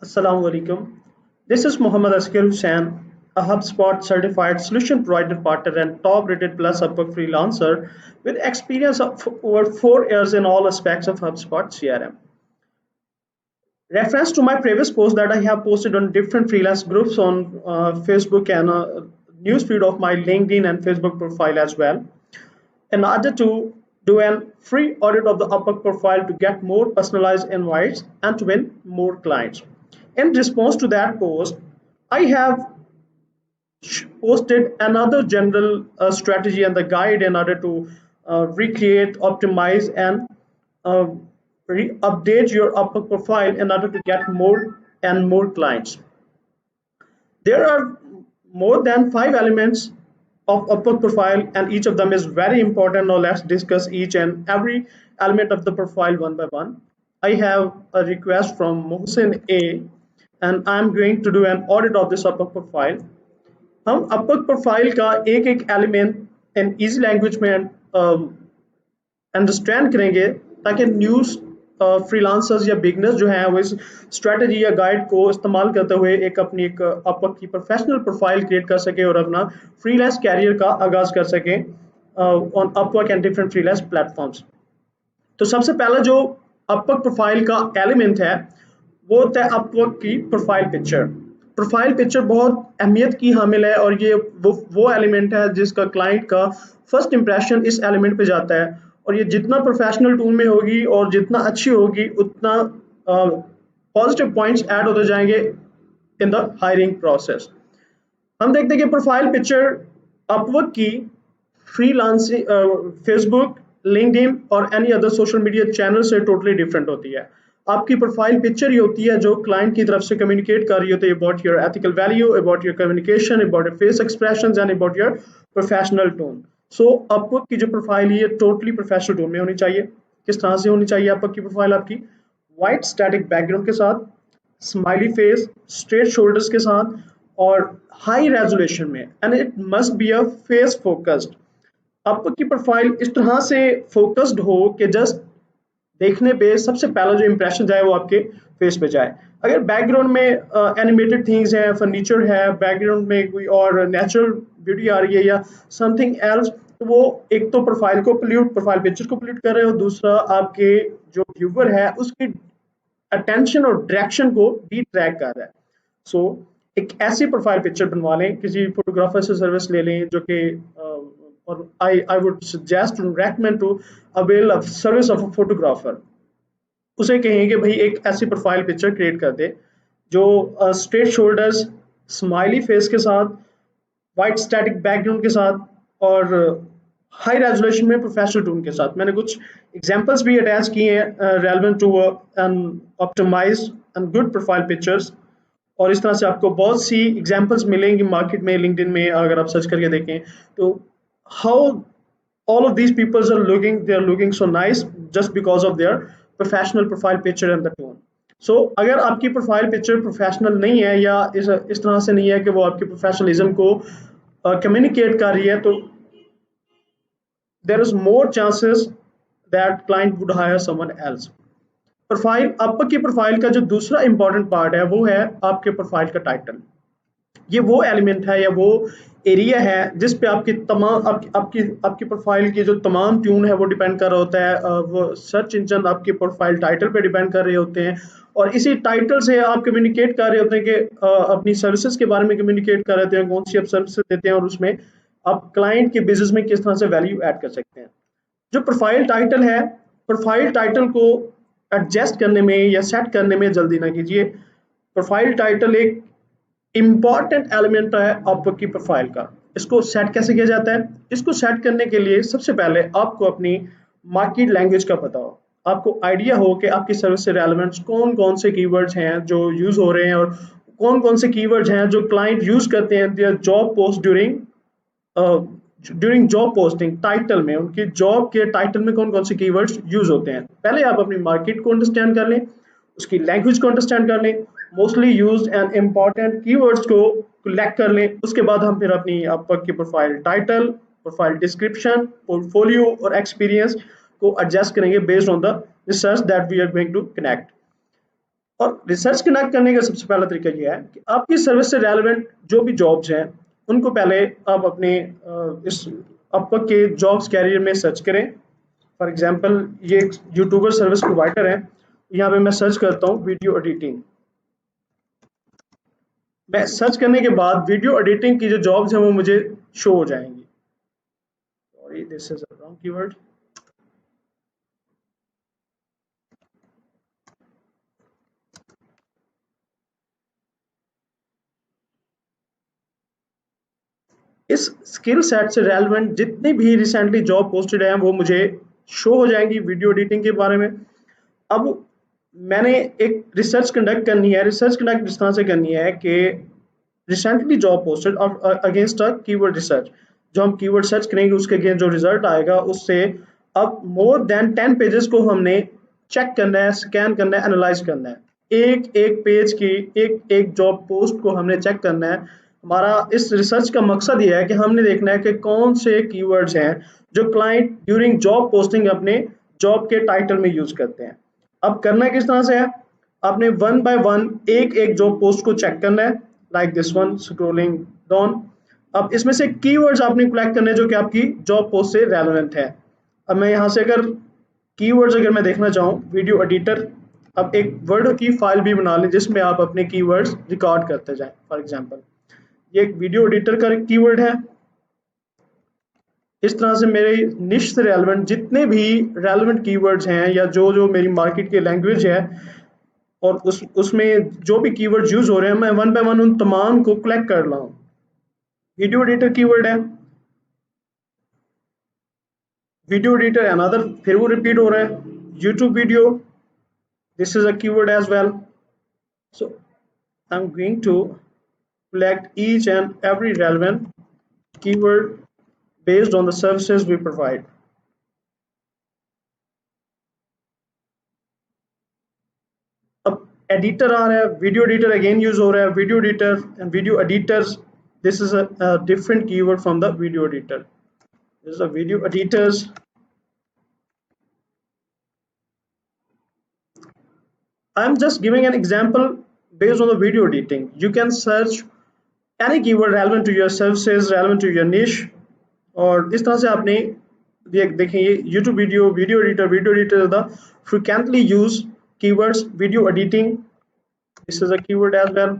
Assalamu alaikum. This is Muhammad Askar Hussain, a HubSpot certified solution provider partner and top rated plus Upwork freelancer with experience of over 4 years in all aspects of HubSpot CRM. Reference to my previous post that I have posted on different freelance groups on Facebook and newsfeed of my LinkedIn and Facebook profile as well in order to do a free audit of the Upwork profile to get more personalized invites and to win more clients. In response to that post, I have posted another general strategy and the guide in order to recreate, optimize, and uh, update your Upwork profile in order to get more and more clients. There are more than 5 elements of Upwork profile, and each of them is very important. Now, let's discuss each and every element of the profile one by one. I have a request from Mohsin A, and I'm going to do an audit of this Upwork profile. हम Upwork profile का एक एक element in easy language में understand करेंगे ताकि news freelancers या beginners जो हैं वो इस स्ट्रेटजी या गाइड को इस्तेमाल करते हुए एक अपवर्क की प्रोफेशनल प्रोफाइल क्रिएट कर सके और अपना फ्रीलांस कैरियर का आगाज कर सके on Upwork and different freelance platforms. तो सबसे पहला जो अपवर्क प्रोफाइल का एलिमेंट है वो होता है अपवर्क की प्रोफाइल पिक्चर। प्रोफाइल पिक्चर बहुत अहमियत की हामिल है और ये वो एलिमेंट है जिसका क्लाइंट का फर्स्ट इंप्रेशन इस एलिमेंट पे जाता है और ये जितना प्रोफेशनल टूल में होगी और जितना अच्छी होगी उतना पॉजिटिव पॉइंट्स ऐड होते जाएंगे इन द हायरिंग प्रोसेस। हम देखते हैं कि प्रोफाइल पिक्चर अपवर्क की फ्रीलांसिंग फेसबुक लिंक्डइन और any other social media channel से टोटली डिफरेंट होती है। आपकी प्रोफाइल पिक्चर ही होती है जो क्लाइंट की तरफ से कम्युनिकेट कर रही होती है about your ethical value, about your communication, about your face expressions and about your professional tone. So Upwork की जो प्रोफाइल है टोटली प्रोफेशनल टोन में होनी चाहिए। किस तरह से होनी चाहिए अपवर्क की प्रोफाइल? आपकी वाइट स्टैटिक बैकग्राउंड के साथ, स्माइली फेस, स्ट्रेट शोल्डर्स के साथ और हाई रेजोल्यूशन में, and it must be a face focused. आपकी प्रोफाइल इस तरह से फोकस्ड हो कि जस्ट देखने पे सबसे पहला जो इंप्रेशन जाए वो आपके फेस पे जाए। अगर बैकग्राउंड में एनिमेटेड थिंग्स है, फर्नीचर है, बैकग्राउंड में कोई और नेचुरल ब्यूटी आ रही है या समथिंग एल्स, तो वो एक तो प्रोफाइल पिक्चर को पोल्यूट कर रहे हो, दूसरा आपके जो व्यूवर है उसकी अटेंशन और डायरेक्शन को डिट्रैक्ट कर रहा है। सो एक ऐसी प्रोफाइल पिक्चर बनवा लें, किसी फोटोग्राफर से सर्विस ले लें जो कि और I would suggest recommend to avail of service of a photographer. उसे कहें कि भाई एक ऐसी प्रोफाइल पिक्चर क्रिएट कर दे जो स्ट्रेट शोल्डर्स, स्माइली फेस के साथ, वाइट स्टैटिक बैकग्राउंड के साथ और हाई रेजोल्यूशन में प्रोफेशनल टून के साथ। मैंने कुछ एग्जांपल्स भी अटैच किए हैं relevant to an optimise and good profile pictures, और इस तरह से आपको बहुत सी एग्जांपल्स मिलेंगी मार्केट में, लिंक्डइन में अगर आप सर्च करके देखें तो how all of these people are looking so nice just because of their professional profile picture and the tone. So अगर आपकी प्रोफाइल पिक्चर प्रोफेशनल नहीं है या इस तरह से नहीं है कि वो आपके प्रोफेशनलिज्म को कम्युनिकेट कर रही है, तो there is more chances that client would hire someone else. Profile आपकी प्रोफाइल का जो दूसरा इंपॉर्टेंट पार्ट है वो है आपके प्रोफाइल का टाइटल। ये वो एलिमेंट है या वो एरिया है जिस पे आपकी तमाम आपकी प्रोफाइल की जो तमाम ट्यून है वो डिपेंड कर रहा होता है। वो सर्च इंजन आपकी प्रोफाइल टाइटल पे डिपेंड कर रहे होते हैं और इसी टाइटल से आप कम्युनिकेट कर रहे होते हैं कि अपनी सर्विसेज के बारे में कम्युनिकेट कर रहे हैं, कौन सी आप सर्विसेज देते हैं और उसमें आप क्लाइंट के बिजनेस में किस तरह से वैल्यू ऐड कर सकते हैं। जो प्रोफाइल टाइटल है, प्रोफाइल टाइटल को एडजस्ट करने में या सेट करने में जल्दी ना कीजिए। प्रोफाइल टाइटल एक इम्पॉर्टेंट एलिमेंट है आपकी प्रोफाइल का। इसको सेट कैसे किया जाता है? इसको सेट करने के लिए सबसे पहले आपको अपनी मार्केट लैंग्वेज का पता हो, आपको आइडिया हो कि आपकी सर्विस से रेलेवेंट कौन कौन से कीवर्ड्स हैं जो यूज हो रहे हैं और कौन कौन से कीवर्ड्स हैं जो क्लाइंट यूज करते हैं their job post during job posting. Title में उनकी जॉब के टाइटल में कौन कौन से कीवर्ड्स यूज होते हैं। पहले आप अपनी मार्केट को अंडरस्टैंड कर लें, उसकी लैंग्वेज को अंडरस्टैंड कर लें, mostly used and important keywords को कलेक्ट कर लें। उसके बाद हम फिर अपनी आपकी profile title, profile description, portfolio और एक्सपीरियंस को एडजस्ट करेंगे based on the research that we are going to connect. और रिसर्च कंडक्ट करने का सबसे पहला तरीका ये है कि आपकी सर्विस से रेलेवेंट जो भी जॉब्स हैं उनको पहले आप अपने इस अपवर्क के जॉब्स कैरियर में सर्च करें। फॉर एग्जांपल ये एक यूट्यूबर सर्विस प्रोवाइडर है, यहाँ पे मैं सर्च करता हूँ वीडियो एडिटिंग। मैं सर्च करने के बाद वीडियो एडिटिंग की जो जॉब्स हैं वो मुझे शो हो जाएंगी। Sorry, this is a wrong keyword. इस स्किल सेट से रेलेवेंट जितनी भी रिसेंटली जॉब पोस्टेड हैं वो मुझे शो हो जाएंगी वीडियो एडिटिंग के बारे में। अब मैंने एक रिसर्च कंडक्ट करनी है। रिसर्च कंडक्ट इस तरह से करनी है कि recently job posted against a keyword research. जो हम कीवर्ड सर्च करेंगे उसके अगेंस्ट जो रिजल्ट आएगा उससे अब मोर देन 10 पेजेस को हमने चेक करना है, स्कैन करना है, एनालाइज करना है। एक एक पेज की एक एक जॉब पोस्ट को हमने चेक करना है। हमारा इस रिसर्च का मकसद ये है कि हमने देखना है कि कौन से कीवर्ड्स हैं जो क्लाइंट ड्यूरिंग जॉब पोस्टिंग अपने जॉब के टाइटल में यूज करते हैं। अब करना किस तरह से है, आपने वन बाय वन एक एक जॉब पोस्ट को चेक करना है, like this one scrolling down. अब इसमें से कीवर्ड्स आपने कलेक्ट करने जो कि आपकी जॉब पोस्ट से रेलेवेंट है। अब मैं यहाँ से अगर कीवर्ड्स अगर मैं देखना चाहूँ वीडियो एडिटर, अब एक वर्ड की फाइल भी बना लें जिसमें आप अपने कीवर्ड्स रिकॉर्ड करते जाएं। फॉर एग्जांपल ये एक वीडियो एडिटर का कीवर्ड है। इस तरह से मेरे निश से रेलेवेंट जितने भी रेलेवेंट कीवर्ड्स हैं या जो जो मेरी मार्केट की लैंग्वेज है और उसमें जो भी कीवर्ड्स यूज हो रहे हैं मैं वन बाय वन उन तमाम को कलेक्ट कर रहा हूँ। वीडियो एडिटर कीवर्ड है, वीडियो एडिटर अनदर, फिर वो रिपीट हो रहा है। YouTube video, this is a keyword as well. So I am going to select each and every relevant keyword based on the services we provide. अब editor आ रहा है, video editor again use हो रहा है। Video editor and video editors, this is a different keyword from the video editor. This is a video editors. I am just giving an example based on the video editing. You can search any keyword relevant to your services, relevant to your niche। और इस तरह से आपने देखें ये YouTube video, video editor the frequently used keywords, video editing, this is a keyword as well।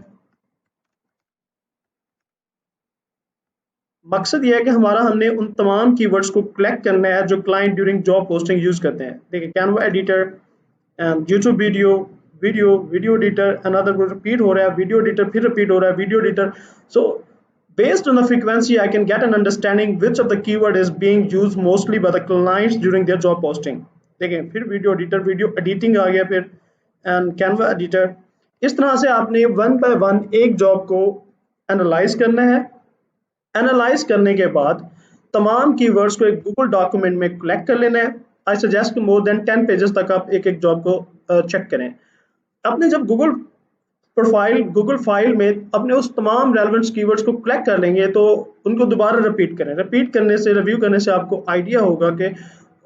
मकसद ये है कि हमारा हमने उन तमाम कीवर्ड्स को कलेक्ट करना है जो client during job posting use करते हैं। देखिए Canva editor and YouTube video, video editor, another repeat हो रहा है, वीडियो एडिटर फिर रिपीट हो रहा है, video editor. So based on the frequency I can get an understanding which of the keyword is being used mostly by the clients during their job posting। देखें फिर video editor, video editing आ गया, फिर and Canva editor. इस तरह से आपने one by one एक job को एनालाइज करना है। एनालाइज करने के बाद तमाम कीवर्ड्स को एक गूगल डॉक्यूमेंट में कलेक्ट कर लेना है। आई सजेस्ट कि मोर देन 10 पेजेस तक आप एक एक जॉब को चेक करें। आपने जब गूगल फाइल में अपने उस तमाम रेलेवेंट कीवर्ड्स को कलेक्ट कर लेंगे तो उनको दोबारा रिपीट करें। रिपीट करने से, रिव्यू करने से आपको आइडिया होगा कि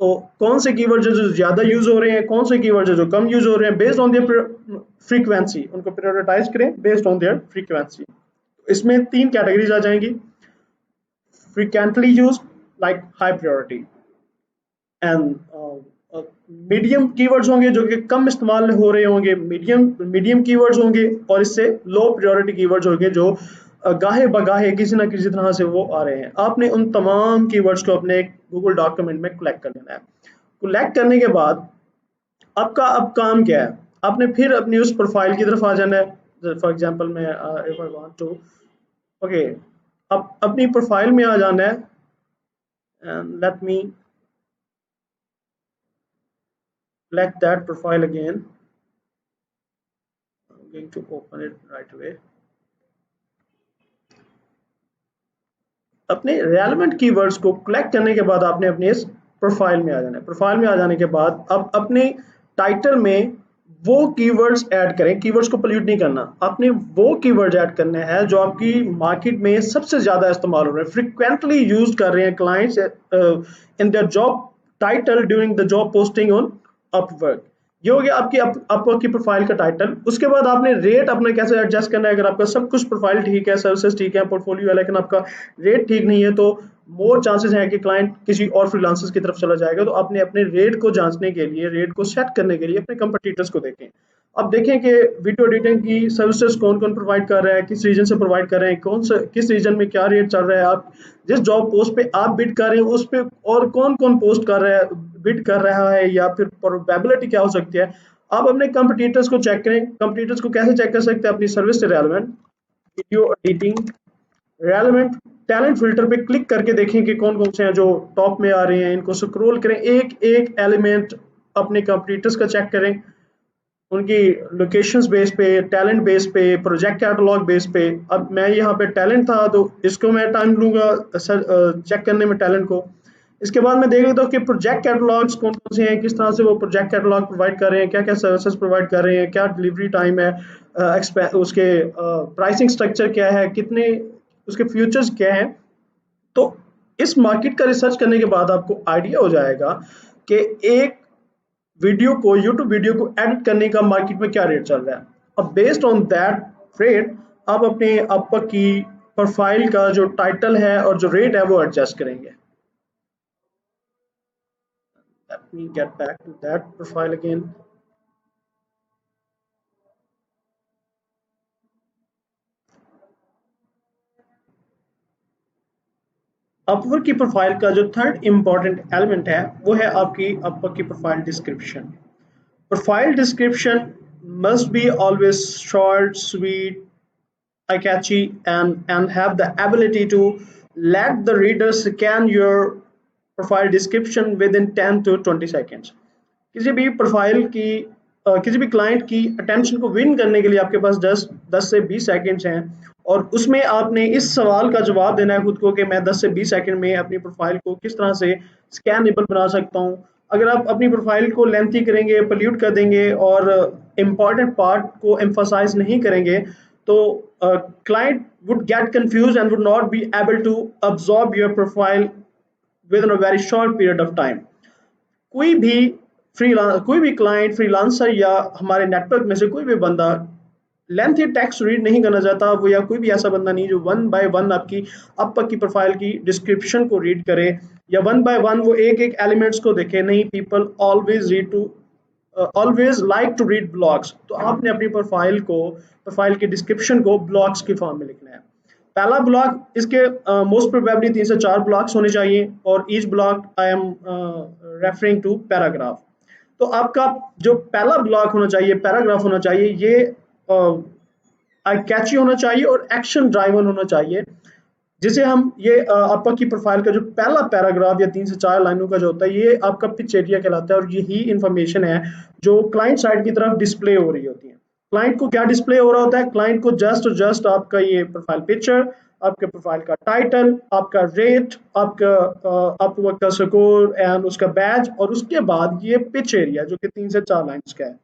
कौन से कीवर्ड जो ज़्यादा यूज हो रहे हैं, कौन से कीवर्ड जो कम यूज हो रहे हैं। बेस्ड ऑन देयर फ्रीक्वेंसी उनको प्रायोरिटाइज करें बेस्ड ऑन देयर फ्रीक्वेंसी। इसमें 3 कैटेगरीज आ जाएंगी, frequently used like high priority and medium keywords होंगे जो कि कम इस्तेमाल हो रहे होंगे, मीडियम कीवर्ड्स होंगे, और इससे लो प्रायोरिटी कीवर्ड्स होंगे जो गाहे बगाहे किसी ना किसी तरह से वो आ रहे हैं। आपने उन तमाम कीवर्ड्स को अपने गूगल डॉक्यूमेंट में कलेक्ट कर लेना है। कलेक्ट करने के बाद आपका अब काम क्या है, आपने फिर अपनी उस प्रोफाइल की तरफ आ जाना है। फॉर एग्जांपल मैं if I want to okay, अब अपनी प्रोफाइल में आ जाना है and let me select that profile again। I'm going to open it right away। अपने रेलेवेंट कीवर्ड्स को कलेक्ट करने के बाद आपने अपने इस प्रोफाइल में आ जाना है। प्रोफाइल में आ जाने के बाद अब अपने टाइटल में वो कीवर्ड्स ऐड करें। कीवर्ड्स को पोल्यूट नहीं करना, आपने वो कीवर्ड्स ऐड करने हैं जो आपकी मार्केट में सबसे ज्यादा इस्तेमाल हो रहे हैं, फ्रिक्वेंटली यूज कर रहे हैं clients in their job title during the job posting on Upwork. ये हो गया आपकी अपवर्क की प्रोफाइल का टाइटल। उसके बाद आपने रेट अपना कैसे एडजस्ट करना है। अगर आपका सब कुछ प्रोफाइल ठीक है, सर्विसेज ठीक है, पोर्टफोलियो है, लेकिन आपका रेट ठीक नहीं है, तो मोर चांसेस हैं कि क्लाइंट किसी और फ्रीलांसर्स की तरफ चला जाएगा। तो आपने अपने रेट को जांचने के लिए, रेट को सेट करने के लिए अपने कंपटीटर्स को देखें। अब देखें कि वीडियो एडिटिंग की सर्विसेज कौन कौन प्रोवाइड कर रहा है, किस रीजन से प्रोवाइड कर रहे हैं, कौन सा किस रीजन में क्या रेट चल रहा है, आप जिस जॉब पोस्ट पे आप बिड कर रहे हैं उस पे और कौन कौन पोस्ट कर रहा है, बिड कर रहा है, या फिर प्रोबेबिलिटी क्या हो सकती है। आप अपने कंपटीटर्स को चेक करें। कंपटीटर्स को कैसे चेक कर सकते हैं? अपनी सर्विस से relevant video editing, relevant talent filter पे क्लिक करके देखें कि कौन कौन से हैं जो टॉप में आ रहे हैं। इनको स्क्रॉल करें, एक एक एलिमेंट अपने कंपटीटर्स का चेक करें, उनकी लोकेशंस बेस पे, टैलेंट बेस पे, प्रोजेक्ट कैटलॉग बेस पे। अब मैं यहाँ पे टैलेंट था तो इसको मैं टाइम लूंगा चेक करने में टैलेंट को। इसके बाद मैं देख लेता हूँ कि प्रोजेक्ट कैटलॉग्स कौन कौन से हैं, किस तरह से वो प्रोजेक्ट कैटलॉग प्रोवाइड कर रहे हैं, क्या क्या सर्विसेज प्रोवाइड कर रहे हैं, क्या डिलीवरी टाइम है, उसके प्राइसिंग स्ट्रक्चर क्या है, कितने उसके फ्यूचर्स क्या हैं। तो इस मार्केट का रिसर्च करने के बाद आपको आइडिया हो जाएगा कि एक वीडियो को, यूट्यूब वीडियो को एडिट करने का मार्केट में क्या रेट चल रहा है। अब बेस्ड ऑन दैट रेट आप अपने अपवर्क की प्रोफाइल का जो टाइटल है और जो रेट है वो एडजस्ट करेंगे। Let me get back to that profile again. Upwork की प्रोफाइल का जो थर्ड इंपॉर्टेंट एलिमेंट है वो है आपकी अपवर्क की profile description. Profile description must be always short, sweet, eye-catchy, and have the ability to let the reader scan your profile description within 10 to 20 seconds। किसी भी प्रोफाइल की किसी भी क्लाइंट की अटेंशन को विन करने के लिए आपके पास 10 से 20 सेकंड्स हैं, और उसमें आपने इस सवाल का जवाब देना है खुद को कि मैं 10 से 20 सेकंड में अपनी प्रोफाइल को किस तरह से स्कैनेबल बना सकता हूँ। अगर आप अपनी प्रोफाइल को लेंथी करेंगे, पोल्यूट कर देंगे और इम्पॉर्टेंट पार्ट को एम्फसाइज नहीं करेंगे, तो client would get confused and would not be able to absorb your profile within a very short period of time। कोई भी कोई भी क्लाइंट, फ्रीलांसर या हमारे नेटवर्क में से कोई भी बंदा लेंथी टेक्स्ट रीड नहीं करना चाहता वो, या कोई भी ऐसा बंदा नहीं जो वन बाय वन आपकी अपवर्क की प्रोफाइल की डिस्क्रिप्शन को रीड करे, या वन बाय वन वो एक एक एलिमेंट्स को देखे। नहीं, people always read to always like to read blogs. तो आपने अपनी प्रोफाइल को, प्रोफाइल के डिस्क्रिप्शन को ब्लॉग्स की फॉर्म में लिखना है। पहला ब्लॉग, इसके मोस्ट प्रोबेबली 3 से 4 ब्लॉक्स होने चाहिए, और each block I am referring to paragraph. तो आपका जो पहला ब्लॉक होना चाहिए, पैराग्राफ होना चाहिए, ये आई कैची होना चाहिए और एक्शन ड्राइवन होना चाहिए, जिसे हम ये आपका की प्रोफाइल का जो पहला पैराग्राफ या 3 से 4 लाइनों का जो होता है, ये आपका पिच एरिया कहलाता है, और यही इंफॉर्मेशन है जो क्लाइंट साइड की तरफ डिस्प्ले हो रही होती है। क्लाइंट को क्या डिस्प्ले हो रहा होता है? क्लाइंट को जस्ट आपका ये प्रोफाइल पिक्चर, आपके प्रोफाइल का टाइटल, आपका रेट, आपका अपवर्क का स्कोर एंड उसका बैच, और उसके बाद ये पिच एरिया जो कि 3 से 4 लाइन्स का है।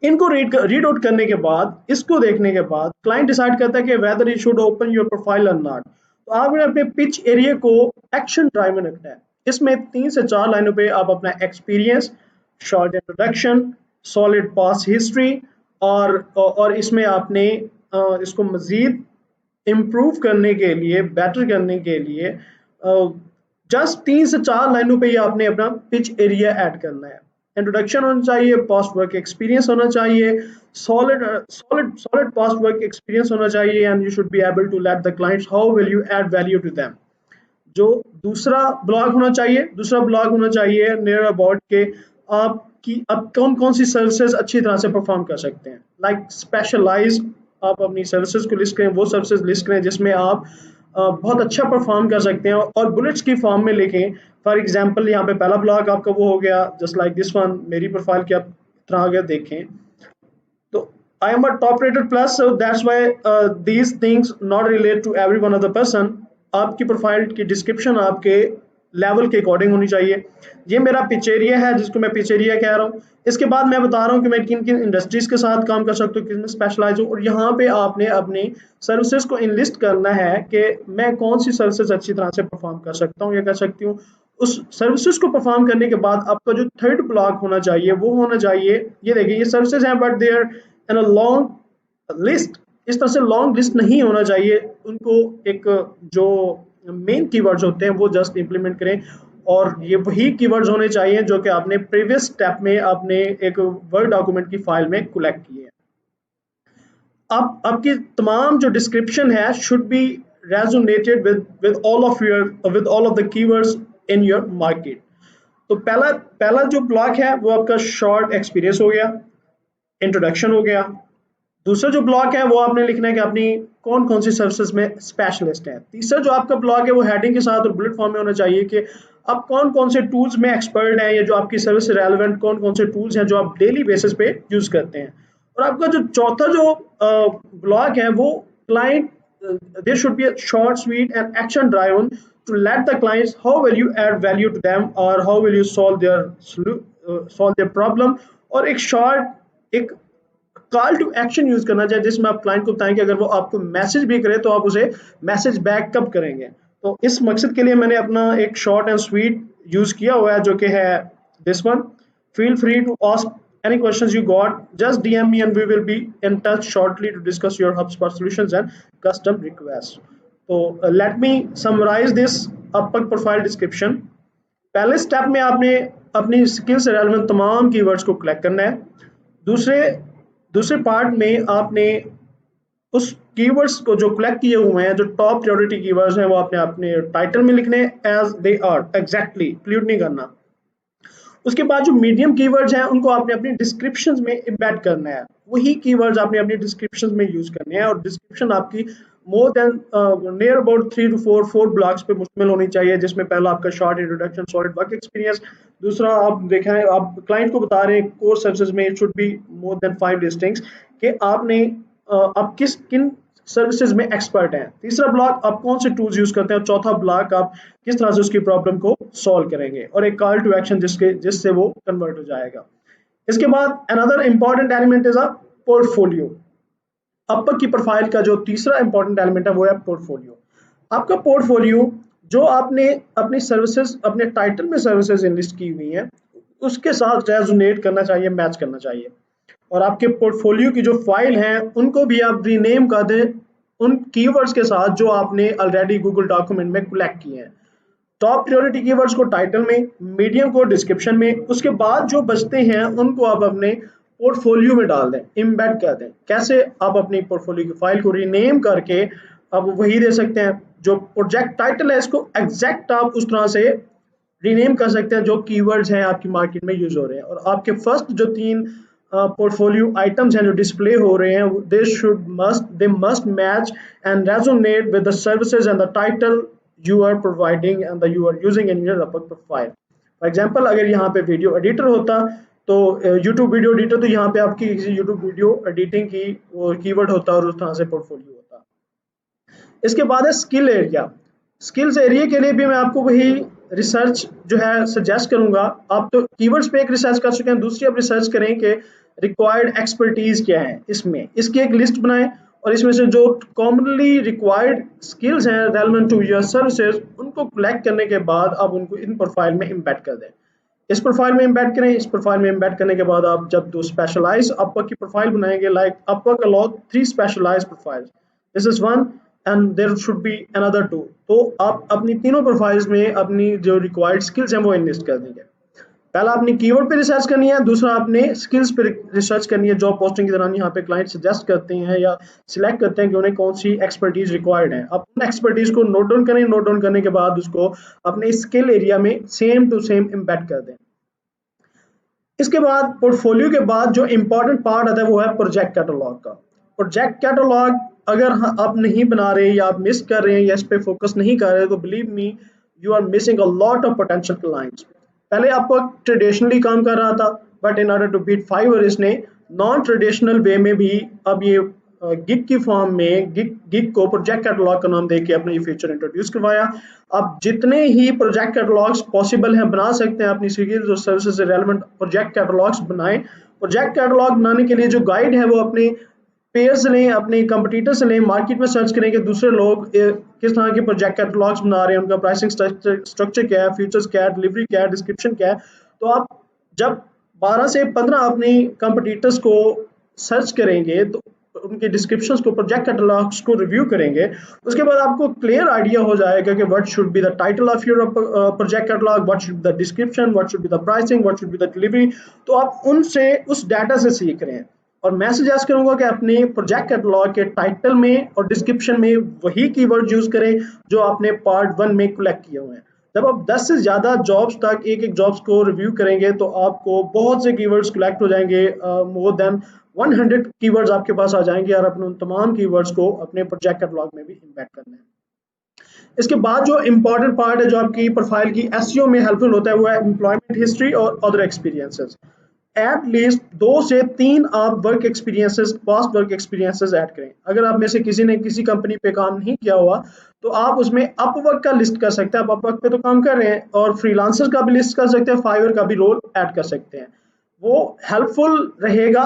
इनको रीड आउट करने के बाद, इसको देखने के बाद क्लाइंट डिसाइड करता है कि whether you should open your profile और नॉट। तो आपने अपने पिच एरिया को एक्शन ड्राइवन रखना है। इसमें 3 से 4 लाइनों पे आप अपना एक्सपीरियंस, शॉर्ट इंट्रोडक्शन, सॉलिड पास हिस्ट्री, और इसमें आपने इसको मजीद इम्प्रूव करने के लिए, बेटर करने के लिए जस्ट 3 से 4 लाइनों पे ही आपने अपना पिच एरिया ऐड करना है। इंट्रोडक्शन होना चाहिए, पास्ट वर्क एक्सपीरियंस होना चाहिए, सॉलिड पास्ट वर्क एक्सपीरियंस होना चाहिए, and you should be able to let the clients how will you add value to them. जो दूसरा ब्लॉग होना चाहिए, दूसरा ब्लॉग होना चाहिए नियर अबाउट के आपकी अब कौन कौन सी सर्विसेज अच्छी तरह से परफॉर्म कर सकते हैं। लाइक स्पेशलाइज, आप अपनी सर्विसेज को लिस्ट करें, वो सर्विसेज लिस्ट करें जिसमें आप बहुत अच्छा परफॉर्म कर सकते हैं, और बुलेट्स की फॉर्म में लिखें। फॉर एग्जांपल यहाँ पे पहला ब्लॉग आपका वो हो गया, जस्ट लाइक दिस वन, मेरी प्रोफाइल की आप तरह अगर देखें तो I am a top rated plus, so that's why these things not relate to every one other person. आपकी प्रोफाइल की डिस्क्रिप्शन आपके लेवल के अकॉर्डिंग होनी चाहिए। ये मेरा पिच एरिया है जिसको मैं पिच एरिया कह रहा हूँ। इसके बाद मैं बता रहा हूँ कि मैं किन किन इंडस्ट्रीज के साथ काम कर सकता हूँ, किन में स्पेशलाइज हूँ, और यहाँ पे आपने अपनी सर्विसेज को इनलिस्ट करना है कि मैं कौन सी सर्विसेज अच्छी तरह से परफॉर्म कर सकता हूँ या कर सकती हूँ, उस सर्विसेज को परफॉर्म करने के बाद आपका जो थर्ड ब्लॉक होना चाहिए वो होना चाहिए, ये देखिए ये सर्विसेज हैं but they are in a long list. इस तरह से लॉन्ग लिस्ट नहीं होना चाहिए, उनको एक जो मेन कीवर्ड्स होते हैं वो जस्ट इंप्लीमेंट करें, और ये वही कीवर्ड्स होने चाहिए जो कि आपने प्रीवियस स्टेप में आपने एक वर्ड डॉक्यूमेंट की फाइल में कलेक्ट किए हैं। आप आपकी तमाम जो डिस्क्रिप्शन है should be resonated with all of the keywords in your market. तो पहला पहला जो ब्लॉक है वो आपका शॉर्ट एक्सपीरियंस हो गया, इंट्रोडक्शन हो गया। दूसरा जो ब्लॉक है वो आपने लिखना है कि अपनी कौन कौन सी सर्विसेज में स्पेशलिस्ट है। तीसरा जो आपका ब्लॉक है वो हेडिंग के साथ और बुलेट फॉर्म में होना चाहिए कि आप कौन कौन से टूल्स में एक्सपर्ट हैं, या जो आपकी सर्विस से रेलेवेंट कौन कौन से टूल्स हैं जो आप डेली बेसिस पे यूज करते हैं। और आपका जो चौथा जो ब्लॉक है वो client, there should be a short, sweet, and action driven to let the clients how will you add value to them or how will you solve their problem। और एक शॉर्ट एक कॉल टू एक्शन यूज करना चाहिए जिसमें आप client को बताएं कि अगर वो आपको मैसेज भी करे तो आप उसे मैसेज बैक कब करेंगे। तो इस मकसद के लिए मैंने अपना एक शॉर्ट एंड स्वीट यूज किया हुआ है जो कि है this one. Feel free to ask any questions you got, just DM me and we will be in touch shortly to discuss your HubSpot solutions and custom requests। तो let me summarize this Upwork profile description। पहले step में आपने अपनी skill से relevant तमाम keywords को collect करना है। दूसरे दूसरे पार्ट में आपने उस कीवर्ड्स को जो कलेक्ट किए हुए हैं, जो टॉप प्रायोरिटी कीवर्ड्स हैं, वो आपने अपने टाइटल में लिखने एज दे आर, एग्जैक्टली प्लूट नहीं करना। उसके बाद जो मीडियम कीवर्ड्स हैं उनको आपने अपनी डिस्क्रिप्शंस में एम्बेड करना है, वही कीवर्ड्स आपने अपनी डिस्क्रिप्शंस में यूज करने हैं। और डिस्क्रिप्शन आपकी more than near about 3 to 4 blocks पे मुश्तमिल होनी चाहिए, जिसमें पहला आपका short introduction, solid work experience. दूसरा आप देखें, आप क्लाइंट को बता रहे हैं कोर सर्विसेज में it should be more than 5 listings कि आपने आप किन सर्विसेज में एक्सपर्ट हैं। तीसरा ब्लॉक आप कौन से टूल्स यूज करते हैं। चौथा ब्लॉक आप किस तरह से उसकी प्रॉब्लम को सॉल्व करेंगे, और एक कॉल टू एक्शन जिससे वो कन्वर्ट हो जाएगा। इसके बाद another important element is a portfolio. Upwork की प्रोफाइल का जो तीसरा इंपॉर्टेंट एलिमेंट है वो है पोर्टफोलियो। आपका पोर्टफोलियो जो आपने अपनी सर्विसेज अपने टाइटल में सर्विसेज इनलिस्ट की हुई हैं उसके साथ रेजोनेट करना चाहिए, मैच करना चाहिए। और आपके पोर्टफोलियो की जो फाइल हैं उनको भी आप रीनेम कर दें उन कीवर्ड्स के साथ जो आपने ऑलरेडी गूगल डॉक्यूमेंट में कलेक्ट किए हैं। टॉप प्रायोरिटी कीवर्ड्स को टाइटल में, मीडियम को डिस्क्रिप्शन में, उसके बाद जो बचते हैं उनको आप अपने पोर्टफोलियो में डाल दें, इम्बेड कर दें। कैसे? आप अपनी पोर्टफोलियो की फाइल को रीनेम करके आप वही दे सकते हैं, जो प्रोजेक्ट टाइटल है इसको एग्जैक्ट आप उस तरह से रीनेम कर सकते हैं जो कीवर्ड्स हैं आपकी मार्केट में यूज हो रहे हैं। और आपके फर्स्ट जो 3 पोर्टफोलियो आइटम्स हैं जो डिस्प्ले हो रहे हैं they must match and resonate with the services and the title you are providing and you are using in your Upwork profile। For example, अगर यहाँ पे वीडियो एडिटर होता तो YouTube वीडियो एडिटर, तो यहाँ पे आपकी YouTube वीडियो एडिटिंग की वो कीवर्ड होता और उस तरह से पोर्टफोलियो होता। इसके बाद है स्किल एरिया। स्किल्स एरिया के लिए भी मैं आपको वही रिसर्च जो है सजेस्ट करूंगा। आप तो कीवर्ड्स पे एक रिसर्च कर चुके हैं, दूसरी आप रिसर्च करें कि रिक्वायर्ड एक्सपर्टीज क्या है इसमें, इसकी एक लिस्ट बनाएं और इसमें से जो कॉमनली रिक्वायर्ड स्किल्स हैं रेलेवेंट टू योर सर्विसेज उनको कलेक्ट करने के बाद आप उनको इन प्रोफाइल में एम्बेड कर दें। इस प्रोफाइल में एम्बेड करें। इस प्रोफाइल में एम्बेड करने के बाद आप जब दो स्पेशलाइज अपवर्क की प्रोफाइल बनाएंगे, like Upwork allowed 3 specialized profiles, this is one and there should be another 2। तो आप अपनी तीनों प्रोफाइल्स में अपनी जो रिक्वायर्ड स्किल्स हैं वो इनलिस्ट कर देंगे। पहला अपनी कीवर्ड पे रिसर्च करनी है, दूसरा आपने स्किल्स पे रिसर्च करनी है। जॉब पोस्टिंग के दौरान यहाँ पे क्लाइंट सजेस्ट करते हैं या सिलेक्ट करते हैं कि उन्हें कौन सी एक्सपर्टीज रिक्वायर्ड है। आप उन एक्सपर्टीज को नोट डाउन करें, नोट डाउन करने के बाद उसको अपने स्किल एरिया में सेम टू सेम एम्बेड कर दें। इसके बाद पोर्टफोलियो के बाद जो इंपॉर्टेंट पार्ट आता है वो है प्रोजेक्ट कैटलॉग का। प्रोजेक्ट कैटलॉग अगर आप नहीं बना रहे या आप मिस कर रहे हैं या इस पे फोकस नहीं कर रहे तो believe me you are missing a lot of potential clients. पहले आपको ट्रेडिशनली काम कर रहा था but in order to beat Fiverr इसने नॉन ट्रेडिशनल वे में भी अब ये गिग की फॉर्म में गिग को प्रोजेक्ट कैटलॉग का नाम देके अपना ये फीचर इंट्रोड्यूस करवाया। आप जितने ही प्रोजेक्ट कैटलॉग्स पॉसिबल हैं बना सकते हैं, अपनी स्किल्स और सर्विसेज से रेलेवेंट प्रोजेक्ट कैटलॉग्स बनाएं। प्रोजेक्ट कैटलॉग बनाने के लिए जो गाइड है वो अपने पेयर से लें, अपने कंपटीटर से लें, मार्केट में सर्च करें कि दूसरे लोग किस तरह के प्रोजेक्ट कैटलॉग्स बना रहे हैं, उनका प्राइसिंग स्ट्रक्चर क्या है, फीचर्स क्या है, डिलीवरी क्या है, डिस्क्रिप्शन क्या है। तो आप जब 12 से 15 अपनी कंपटीटर्स को सर्च करेंगे, तो उनके डिस्क्रिप्शंस को, प्रोजेक्ट कैटलॉग्स को रिव्यू करेंगे, उसके बाद आपको क्लियर आइडिया हो जाएगा कि what should be the title of your project catalogue, what should be the description, what should be the pricing, what should be the delivery. तो आप उनसे, उस डाटा से सीख रहे हैं। और मैं सजेस्ट करूंगा कि अपने प्रोजेक्ट कैटलॉग के टाइटल में और डिस्क्रिप्शन में वही कीवर्ड यूज करें जो आपने पार्ट 1 में कलेक्ट किए हुए हैं। जब आप 10 से ज़्यादा जॉब्स तक एक एक जॉब्स को रिव्यू करेंगे तो आपको बहुत से कीवर्ड्स कलेक्ट हो जाएंगे, मोर देन 100 कीवर्ड्स आपके पास आ जाएंगे, और अपने उन तमाम कीवर्ड्स को अपने प्रोजेक्ट कैटलॉग में भी इम्बेड करना है। इसके बाद जो इम्पॉर्टेंट पार्ट है जो आपकी प्रोफाइल की एसईओ में हेल्पफुल होता है, वो है एम्प्लॉयमेंट हिस्ट्री और अदर एक्सपीरियंसेस। एट लीस्ट 2 से 3 आप work experiences, past work experiences add करें। अगर आप में से किसी ने किसी कंपनी पे काम नहीं किया हुआ तो आप उसमें अपवर्क का लिस्ट कर सकते हैं, आप अपवर्क पे तो काम कर रहे हैं, और फ्रीलांसर का भी लिस्ट कर सकते हैं, फाइवर का भी रोल ऐड कर सकते हैं। वो हेल्पफुल रहेगा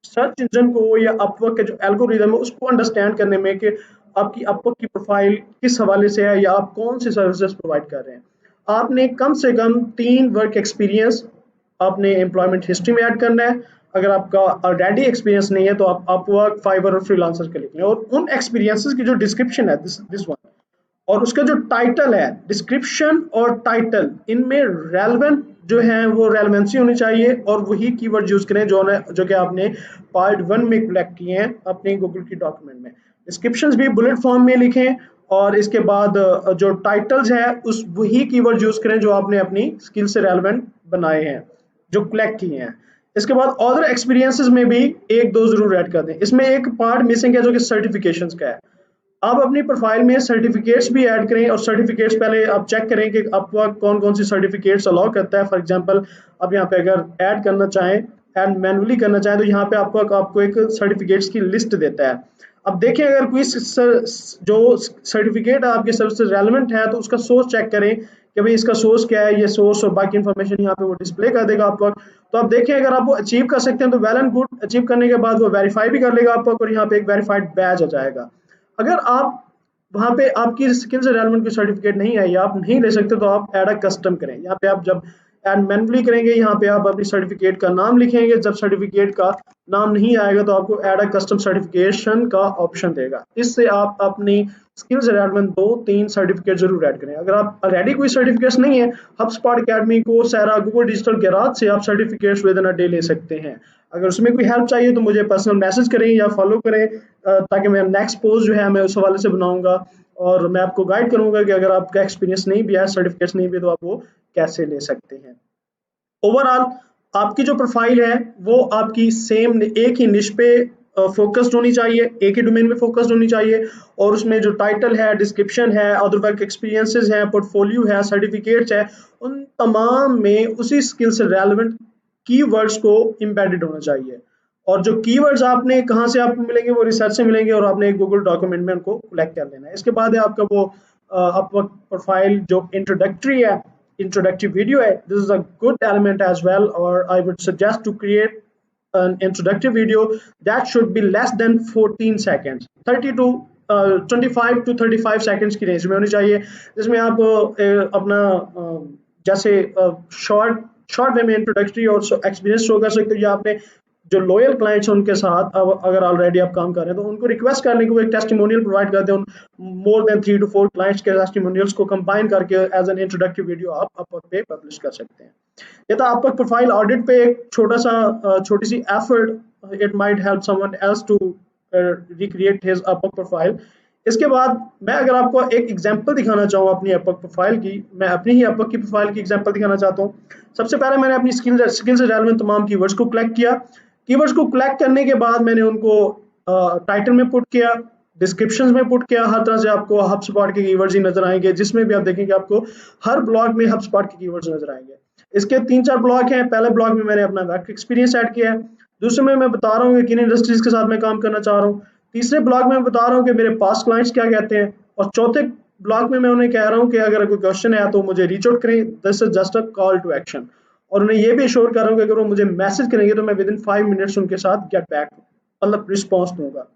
सर्च इंजन को या अपवर्क के जो एल्गोरिदम है उसको अंडरस्टैंड करने में कि आपकी अपवर्क की प्रोफाइल किस हवाले से है या आप कौन सी सर्विसेज प्रोवाइड कर रहे हैं। आपने कम से कम 3 वर्क एक्सपीरियंस आपने एम्प्लॉयमेंट हिस्ट्री में ऐड करना है। अगर आपका ऑलरेडी एक्सपीरियंस नहीं है तो आप अपवर्क, फाइवर और फ्रीलांसर के लिख लें, और उन एक्सपीरियंसेस की जो डिस्क्रिप्शन है, दिस वन, और उसका जो टाइटल है, डिस्क्रिप्शन और टाइटल, इनमें रेलेवेंट जो है वो रेलेवेंसी होनी चाहिए, और वही कीवर्ड यूज करें जो कि आपने पार्ट 1 में कलेक्ट किए हैं अपने गूगल की डॉक्यूमेंट में। डिस्क्रिप्शंस भी बुलेट फॉर्म में लिखें, और इसके बाद जो टाइटल्स है उस वही कीवर्ड यूज करें जो आपने अपनी स्किल से रेलेवेंट बनाए हैं, जो कलेक्ट किए हैं। इसके बाद अदर एक्सपीरियंसेस में भी 1-2 जरूर ऐड कर दें। इसमें एक पार्ट मिसिंग है जो कि सर्टिफिकेशंस का है। आप अपनी प्रोफाइल में सर्टिफिकेट्स भी ऐड करें, और सर्टिफिकेट्स पहले आप चेक करें कि आपका कौन कौन सी सर्टिफिकेट्स अलाउ करता है। फॉर एग्जांपल, आप यहाँ पे अगर ऐड करना चाहें, ऐड मैनुअली करना चाहें, तो यहाँ पे आपको एक सर्टिफिकेट्स की लिस्ट देता है। अब देखें, अगर कोई जो सर्टिफिकेट आपके सबसे रेलेवेंट है तो उसका सोर्स चेक करें कि भाई इसका सोर्स क्या है, ये सोर्स और बाकी इन्फॉर्मेशन यहाँ पे वो डिस्प्ले कर देगा आपको। तो आप देखें, अगर आप वो अचीव कर सकते हैं तो वेल एंड गुड। अचीव करने के बाद वो वेरीफाई भी कर लेगा आपको, और यहाँ पे एक वेरीफाइड बैज आ जाएगा। अगर आप वहाँ पे आपकी स्किल से रेलेवेंट कोई सर्टिफिकेट नहीं है या आप नहीं ले सकते, तो आप ऐड अ कस्टम करें। यहाँ पे आप जब ऐड मैनुअली करेंगे, यहाँ पे आप अपनी सर्टिफिकेट का नाम लिखेंगे। जब सर्टिफिकेट का नाम नहीं आएगा तो आपको ऐड अ कस्टम सर्टिफिकेशन का ऑप्शन देगा। इससे आप अपनी स्किल से रेलेवेंट 2-3 सर्टिफिकेट जरूर ऐड करें। अगर आप ऑलरेडी कोई सर्टिफिकेट्स नहीं है, HubSpot academy, Coursera, Google digital garage से आप certificates with in a day ले सकते हैं। अगर उसमें कोई हेल्प चाहिए तो मुझे पर्सनल मैसेज करें या फॉलो करें, ताकि मैं नेक्स्ट पोस्ट जो है मैं उस हवाले से बनाऊंगा, और मैं आपको गाइड करूंगा कि अगर आपका एक्सपीरियंस नहीं भी है, सर्टिफिकेट्स नहीं भी है, तो आप वो कैसे ले सकते हैं। ओवरऑल आपकी जो प्रोफाइल है वो आपकी सेम एक ही निश पे फोकस्ड होनी चाहिए, एक ही डोमेन में फोकस्ड होनी चाहिए, और उसमें जो टाइटल है, डिस्क्रिप्शन है, अदर वर्क एक्सपीरियंसेस है, पोर्टफोलियो है, सर्टिफिकेट्स है, उन तमाम में उसी स्किल से रेलेवेंट कीवर्ड्स को एम्बेडेड होना चाहिए। और जो कीवर्ड्स आपने कहाँ से आपको मिलेंगे, वो रिसर्च से मिलेंगे, और आपने एक गूगल डॉक्यूमेंट में उनको कलेक्ट कर लेना है। इसके बाद है आपका वो अपवर्क प्रोफाइल जो इंट्रोडक्टरी है, introductory video है। This is a good element as well, or I would suggest to create an introductory video that should be less than 14 seconds, 25 to 35 seconds की रेंज में होनी चाहिए, जिसमें आप अपना जैसे शॉर्ट शॉर्ट वे में इंट्रोडक्टरी और एक्सपीरियंस शो कर सकते हो, या आपने जो लॉयल क्लाइंट्स हैं उनके साथ अगर ऑलरेडी आप काम कर रहे हैं तो उनको रिक्वेस्ट करने के वो एक टेस्टिमोनियल प्रोवाइड करते हैं। मोर देन 3 to 4 क्लाइंट्स के टेस्टिमोनियल्स को कंबाइन करके एज एन इंट्रोडक्टरी वीडियो आप अपवर्क पे पब्लिश कर सकते हैं। ये था अपवर्क प्रोफाइल ऑडिट पे एक छोटी सी effort. It might help someone else to recreate his Upwork profile. इसके बाद मैं अगर आपको एक एग्जांपल दिखाना चाहूँ अपनी अपवर्क प्रोफाइल की, मैं अपनी ही अपवर्क की प्रोफाइल की एग्जांपल दिखाना चाहता हूँ। सबसे पहले मैंने अपनी स्किल से रेलेवेंट तमाम कीवर्ड्स को कलेक्ट किया। कीवर्ड्स को कलेक्ट करने के बाद मैंने उनको टाइटल में पुट किया, डिस्क्रिप्शंस में पुट किया। हर तरह से आपको HubSpot के कीवर्ड्स ही नजर आएंगे, जिसमें भी आप देखेंगे आपको हर ब्लॉग में HubSpot के कीवर्ड्स नजर आएंगे। इसके 3-4 ब्लॉग हैं। पहले ब्लॉग में मैंने अपना वर्क एक्सपीरियंस ऐड किया है, दूसरे में मैं बता रहा हूँ कि किन इंडस्ट्रीज के साथ मैं काम करना चाह रहा हूँ, तीसरे ब्लॉग में बता रहा हूँ कि मेरे पास क्लाइंट्स क्या कहते हैं, और चौथे ब्लॉग में मैं उन्हें कह रहा हूँ कि अगर कोई क्वेश्चन है तो मुझे रीच आउट करें, this is just a call to action. और उन्हें ये भी एश्योर कर रहा हूँ कि अगर वो मुझे मैसेज करेंगे तो मैं विद इन 5 मिनट्स उनके साथ गेट बैक मतलब रिस्पॉन्स दूंगा।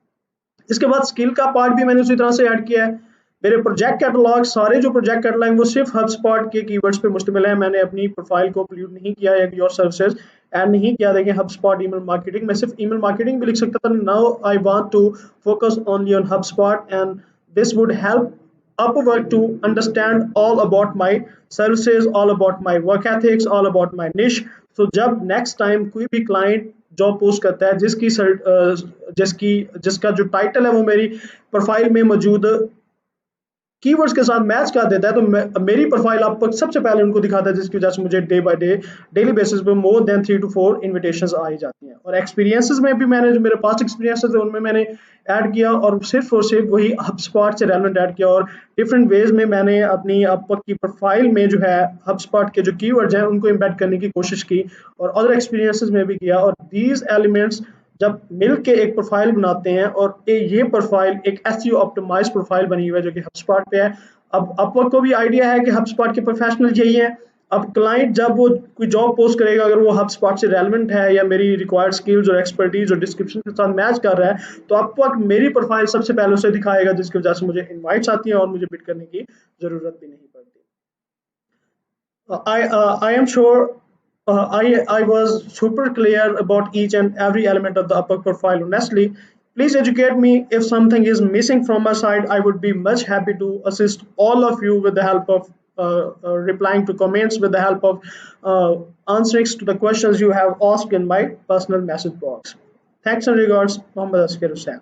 इसके बाद स्किल का पार्ट भी मैंने उसी तरह से ऐड किया है। मेरे प्रोजेक्ट कैटलॉग, सारे जो प्रोजेक्ट कैटलॉग वो सिर्फ HubSpot के कीवर्ड्स पे मुश्तमिल है। मैंने अपनी प्रोफाइल को पोल्यूट नहीं किया है, योर सर्विसेज ऐड नहीं किया। देखिए HubSpot ईमेल मार्केटिंग, मैं सिर्फ ईमेल मार्केटिंग भी लिख सकता था। Now I want to focus only on HubSpot and this would help Upwork to understand all about my services, all about my work ethics, all about my niche. So जब next time कोई भी client job post करता है जिसका जो title है वो मेरी प्रोफाइल में मौजूद कीवर्ड्स के साथ मैच कर देता है, तो मेरी प्रोफाइल आपको सबसे पहले उनको दिखाता है, जिसकी वजह से मुझे day by day daily basis पे मोर देन 3 to 4 इन्विटेशंस आ ही जाती हैं। और एक्सपीरियंसेस में भी मैंने जो मेरे पास एक्सपीरियंसेस है उनमें मैंने ऐड किया और सिर्फ वही HubSpot से रेलेवेंट ऐड किया। और डिफरेंट वेज में मैंने अपनी अपवर्क की प्रोफाइल में जो है HubSpot के जो कीवर्ड्स हैं उनको एम्बेड करने की कोशिश की और अदर एक्सपीरियंसेस में भी किया। और दीज एलिमेंट्स जब मिल के एक प्रोफाइल बनाते हैं और ये प्रोफाइल एक एसईओ ऑप्टिमाइज प्रोफाइल बनी हुई है जो कि HubSpot पे है। अब अपवर्क को भी आइडिया है कि HubSpot के प्रोफेशनल यही है। अब क्लाइंट जब वो कोई जॉब पोस्ट करेगा, अगर वो HubSpot से रेलेवेंट है या मेरी रिक्वायर्ड स्किल्स और एक्सपर्टीज और डिस्क्रिप्शन के साथ मैच कर रहा है, तो अपवर्क मेरी प्रोफाइल सबसे पहले उसे दिखाएगा, जिसकी वजह से मुझे इनवाइट्स आती हैं और मुझे बिड करने की जरूरत भी नहीं पड़ती। I am sure I was super clear about each and every element of the upper profile. Honestly, please educate me if something is missing from my side. I would be much happy to assist all of you with the help of replying to comments, with the help of answering to the questions you have asked in my personal message box. Thanks and regards, Mohammad Askar Hussain.